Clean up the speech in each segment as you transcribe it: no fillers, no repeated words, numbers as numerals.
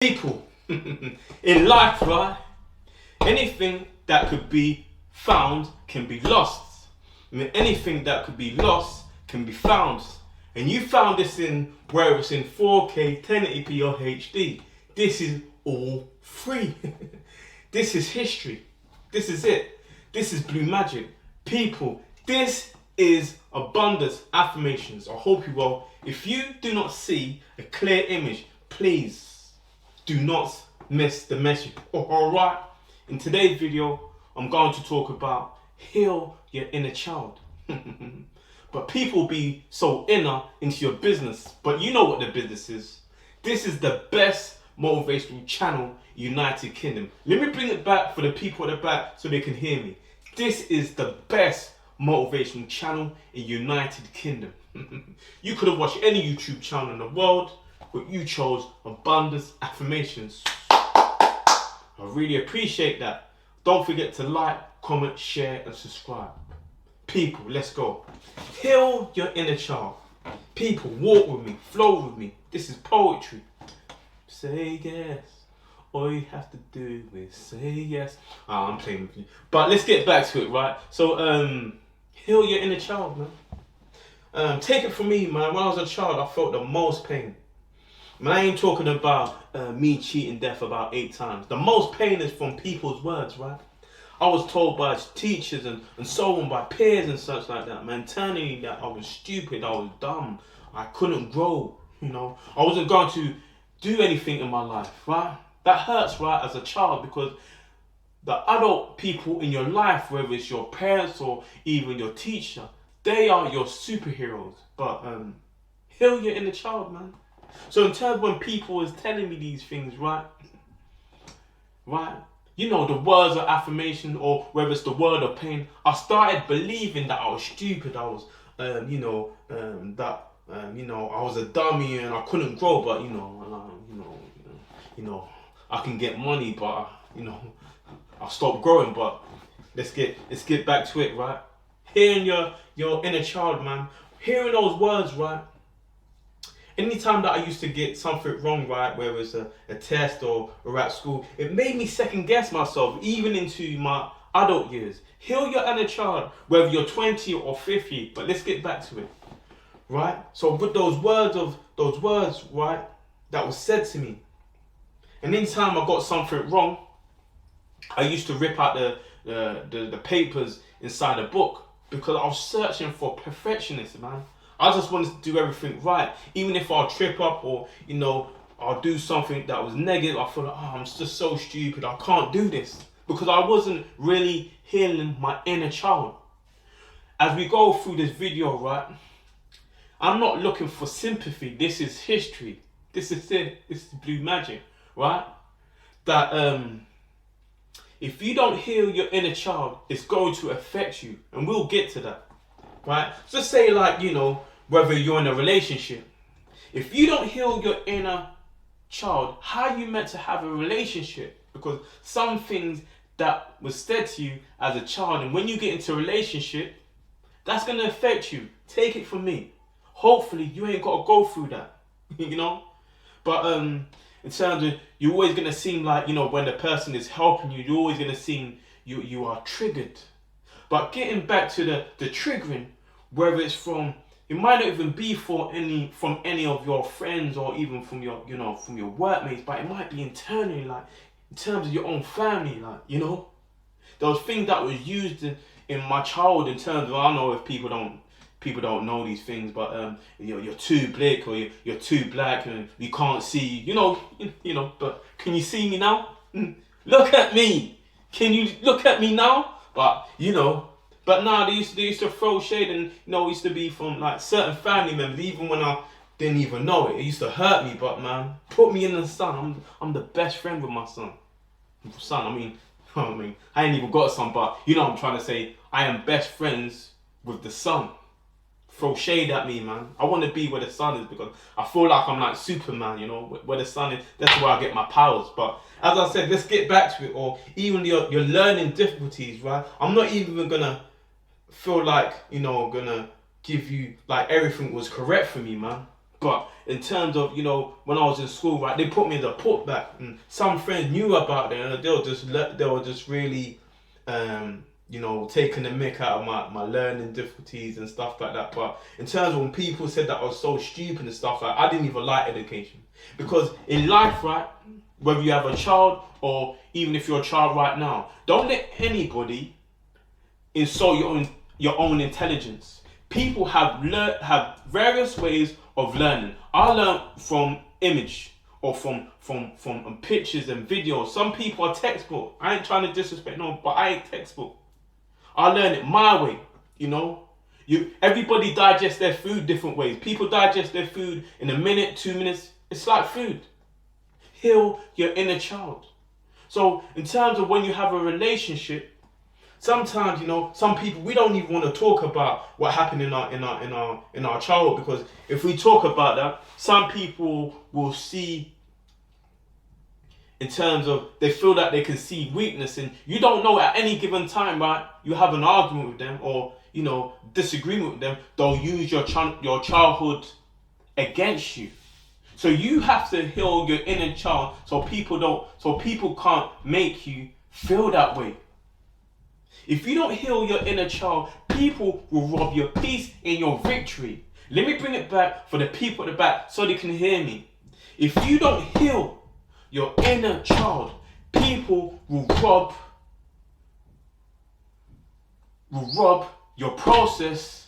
People, in life, right? Anything that could be found can be lost. I mean, anything that could be lost can be found. And you found this in, whether it's in 4K, 1080p or HD. This is all free. This is history. This is it. This is blue magic. People, this is abundance affirmations. I hope you will. If you do not see a clear image, please do not miss the message. Alright, in today's video, I'm going to talk about heal your inner child. But people be so inner into your business, but you know what the business is. This is the best motivational channel in United Kingdom. Let me bring it back for the people at the back so they can hear me. This is the best motivational channel in United Kingdom. You could have watched any YouTube channel in the world, but you chose Abundance Affirmations. I really appreciate that. Don't forget to like, comment, share and subscribe. People, let's go. Heal your inner child. People, walk with me, flow with me. This is poetry. Say yes. All you have to do is say yes. I'm playing with you. But let's get back to it, right? So, heal your inner child, man. Take it from me, man. When I was a child, I felt the most pain. Man, I ain't talking about me cheating death about 8 times. The most pain is from people's words, right? I was told by teachers and so on, by peers and such like that, man, telling me that I was stupid, I was dumb, I couldn't grow, you know. I wasn't going to do anything in my life, right? That hurts, right, as a child, because the adult people in your life, whether it's your parents or even your teacher, they are your superheroes. But heal your inner child, man. So in terms of when people was telling me these things, right, you know, the words of affirmation or whether it's the word of pain, I started believing that I was stupid. I was, I was a dummy and I couldn't grow. But I can get money, but I'll stop growing. But let's get back to it, right? Hearing your inner child, man. Hearing those words, right? Anytime that I used to get something wrong, right, whether it's a test or at school, it made me second guess myself, even into my adult years. Heal your inner child, whether you're 20 or 50, but let's get back to it, right? So with those words, right, that was said to me, and anytime I got something wrong, I used to rip out the papers inside the book because I was searching for perfectionism, man. I just wanted to do everything right. Even if I'll trip up or, I'll do something that was negative, I feel like, I'm just so stupid, I can't do this. Because I wasn't really healing my inner child. As we go through this video, right, I'm not looking for sympathy. This is history. This is it. This is blue magic, right? That if you don't heal your inner child, it's going to affect you. And we'll get to that, right? Just say like, whether you're in a relationship, if you don't heal your inner child, how are you meant to have a relationship? Because some things that was said to you as a child, and when you get into a relationship, that's going to affect you. Take it from me. Hopefully you ain't got to go through that, But in terms of, you're always going to seem like, when the person is helping you, you're always going to seem you are triggered. But getting back to the triggering, whether it's from, it might not even be from any of your friends or even from your, from your workmates, but it might be internally, like in terms of your own family, like, those things that was used in my childhood in terms of, I don't know if people don't know these things, but you're too black or you're too black and you can't see, but can you see me now? Look at me. Can you look at me now? But but now they used to throw shade, and it used to be from like certain family members, even when I didn't even know it. It used to hurt me, but man, put me in the sun. I'm the best friend with my son. I mean, I ain't even got a son, but I'm trying to say I am best friends with the sun. Throw shade at me, man. I want to be where the sun is because I feel like I'm like Superman, where the sun is. That's where I get my powers. But as I said, let's get back to it. Or even your learning difficulties, right? I'm not even gonna feel like, gonna give you like everything was correct for me, man. But in terms of, when I was in school, right, they put me in the putback, and some friends knew about it, and they were just really, taking the mick out of my learning difficulties and stuff like that. But in terms of when people said that I was so stupid and stuff, like, I didn't even like education. Because in life, right, whether you have a child or even if you're a child right now, don't let anybody insult your own intelligence. People have various ways of learning. I learned from image or from pictures and videos. Some people are textbook. I ain't trying to disrespect no, but I ain't textbook. I learn it my way. Everybody digests their food different ways. People digest their food in a minute, 2 minutes. It's like food. Heal your inner child. So in terms of when you have a relationship, sometimes, some people, we don't even want to talk about what happened in our childhood, because if we talk about that, some people will see, in terms of, they feel that they can see weakness, and you don't know at any given time, right? You have an argument with them or disagreement with them, they'll use your childhood against you. So you have to heal your inner child so people can't make you feel that way. If you don't heal your inner child, people will rob your peace and your victory. Let me bring it back for the people at the back so they can hear me. If you don't heal your inner child, people will rob your process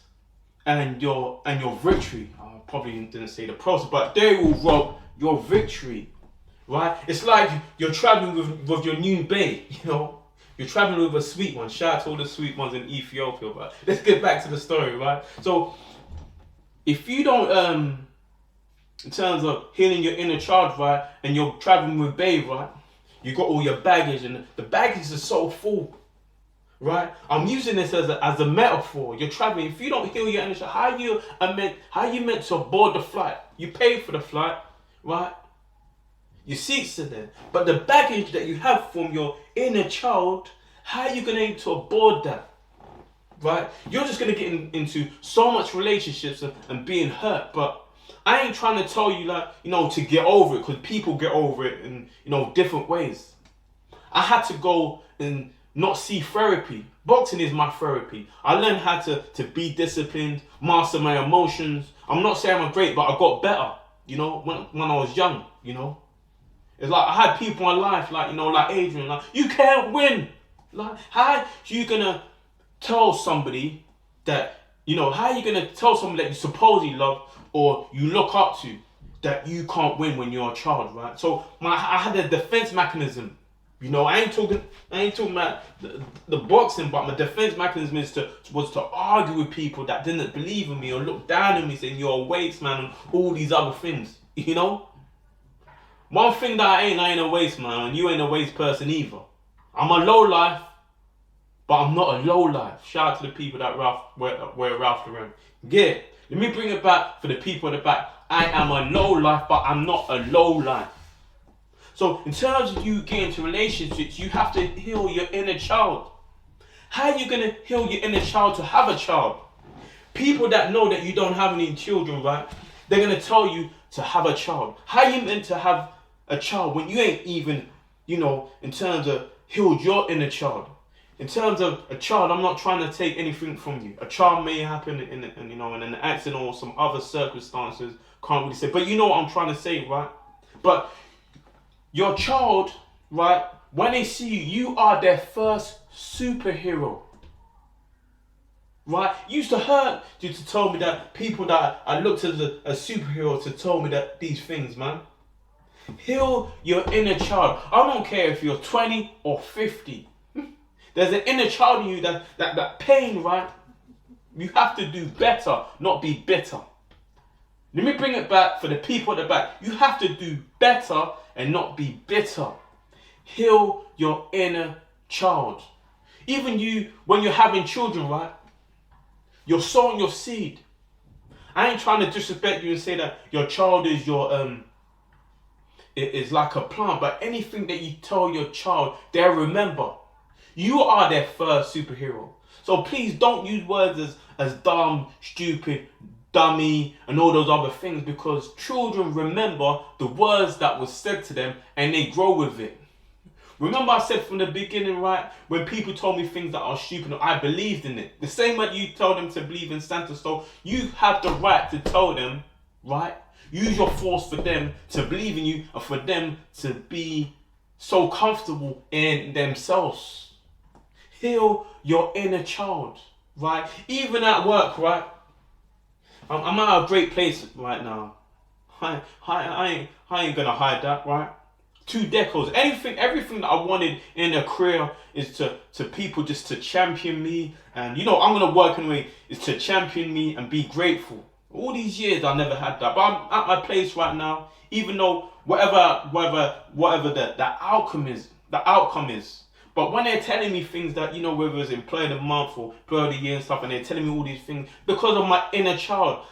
and your victory. I probably didn't say the process, but they will rob your victory, right? It's like you're traveling with your new babe, You're traveling with a sweet one. Shout out to all the sweet ones in Ethiopia. But let's get back to the story, right? So, if you don't, in terms of healing your inner child, right, and you're traveling with babe, right, you got all your baggage, and the baggage is so full, right? I'm using this as a metaphor. You're traveling. If you don't heal your inner child, how you meant to board the flight? You pay for the flight, right? Your seats are there, but the baggage that you have from your inner child, how are you going to aboard that, right? You're just going to get into so much relationships and being hurt. But I ain't trying to tell you to get over it, because people get over it in different ways. I had to go and not see therapy. Boxing is my therapy. I learned how to be disciplined, master my emotions. I'm not saying I'm great, but I got better. When I was young. It's like I had people in life, like Adrian, like, you can't win. Like, how are you gonna tell somebody that, how are you gonna tell somebody that you supposedly love or you look up to that you can't win when you're a child, right? So I had a defense mechanism. I ain't talking about the boxing, but my defense mechanism was to argue with people that didn't believe in me or look down on me, saying you're a waste man and all these other things. One thing that I ain't a waste man, and you ain't a waste person either. I'm a low life, but I'm not a low life. Shout out to the people that wear Ralph Lauren. Yeah, let me bring it back for the people at the back. I am a low life, but I'm not a low life. So in terms of you getting into relationships, you have to heal your inner child. How are you going to heal your inner child to have a child? People that know that you don't have any children, right? They're going to tell you to have a child. How are you meant to have a child when you ain't even, in terms of healed your inner child? In terms of a child, I'm not trying to take anything from you. A child may happen in an accident or some other circumstances. Can't really say. But you know what I'm trying to say, right? But your child, right, when they see you, you are their first superhero. Right? It used to hurt you to tell me that people that I looked as a superhero to tell me that these things, man. Heal your inner child. I don't care if you're 20 or 50. There's an inner child in you that pain, right? You have to do better, not be bitter. Let me bring it back for the people at the back. You have to do better and not be bitter. Heal your inner child. Even you, when you're having children, right? You're sowing your seed. I ain't trying to disrespect you and say that your child is is like a plant, but anything that you tell your child, they'll remember. You are their first superhero. So please don't use words as dumb, stupid, dummy, and all those other things, because children remember the words that was said to them and they grow with it. Remember I said from the beginning, right, when people told me things that are stupid, I believed in it. The same way you told them to believe in Santa, so you have the right to tell them, right? Use your force for them to believe in you and for them to be so comfortable in themselves. Heal your inner child, right? Even at work, right? I'm at a great place right now. I ain't gonna hide that, right? 2 decades, everything that I wanted in a career is to people just to champion me, and I'm gonna work in a way is to champion me and be grateful. All these years I never had that, but I'm at my place right now. Even though whatever the outcome is, but when they're telling me things that whether it's employee of the month or employee of the year and stuff, and they're telling me all these things because of my inner child,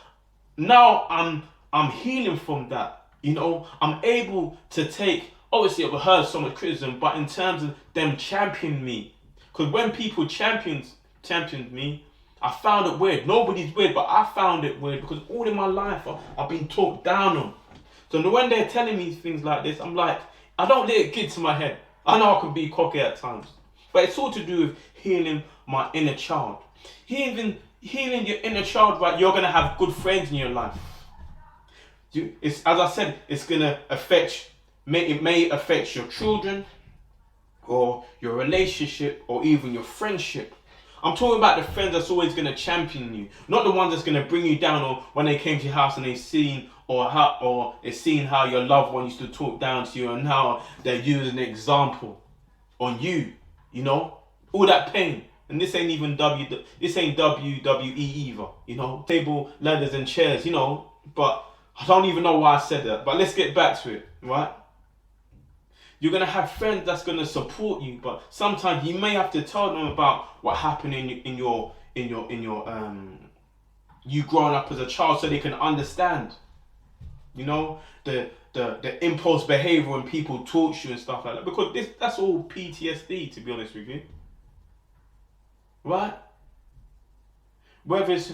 now I'm healing from that. I'm able to take. Obviously, I've heard so much criticism, but in terms of them championing me, because when people championed me, I found it weird. Nobody's weird, but I found it weird because all in my life I've been talked down on. So when they're telling me things like this, I'm like, I don't let it get to my head. I know I can be cocky at times, but it's all to do with healing my inner child. Healing your inner child, right? You're gonna have good friends in your life. As I said, it's gonna affect. It may affect your children, or your relationship, or even your friendship. I'm talking about the friends that's always going to champion you, not the ones that's going to bring you down, or when they came to your house and they've seen how your loved one used to talk down to you and how they're using an example on you. All that pain. And this ain't even WWE either. Table, ladders and chairs. But I don't even know why I said that. But let's get back to it, right? You're going to have friends that's going to support you, but sometimes you may have to tell them about what happened in your you growing up as a child, so they can understand. The impulse behavior when people talk to you and stuff like that, because that's all PTSD, to be honest with you. Right? Whether it's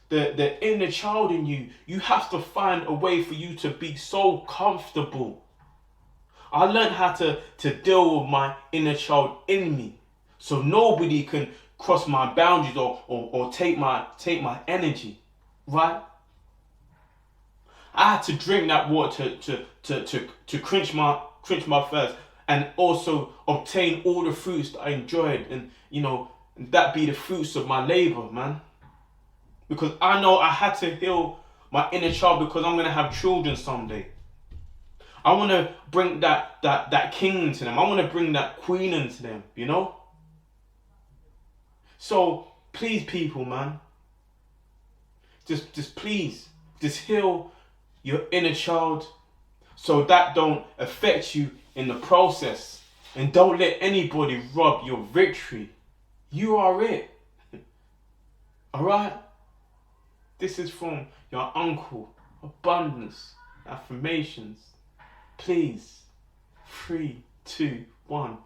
the inner child in you, you have to find a way for you to be so comfortable. I learned how to deal with my inner child in me, so nobody can cross my boundaries or take my energy, right? I had to drink that water to quench my thirst, and also obtain all the fruits that I enjoyed, and that be the fruits of my labor, man. Because I know I had to heal my inner child, because I'm gonna have children someday. I want to bring that king into them. I want to bring that queen into them, So please, people, man, just please, just heal your inner child, so that don't affect you in the process, and don't let anybody rob your victory. You are it. All right. This is from your uncle, Abundance Affirmations. Please. 3, 2, 1.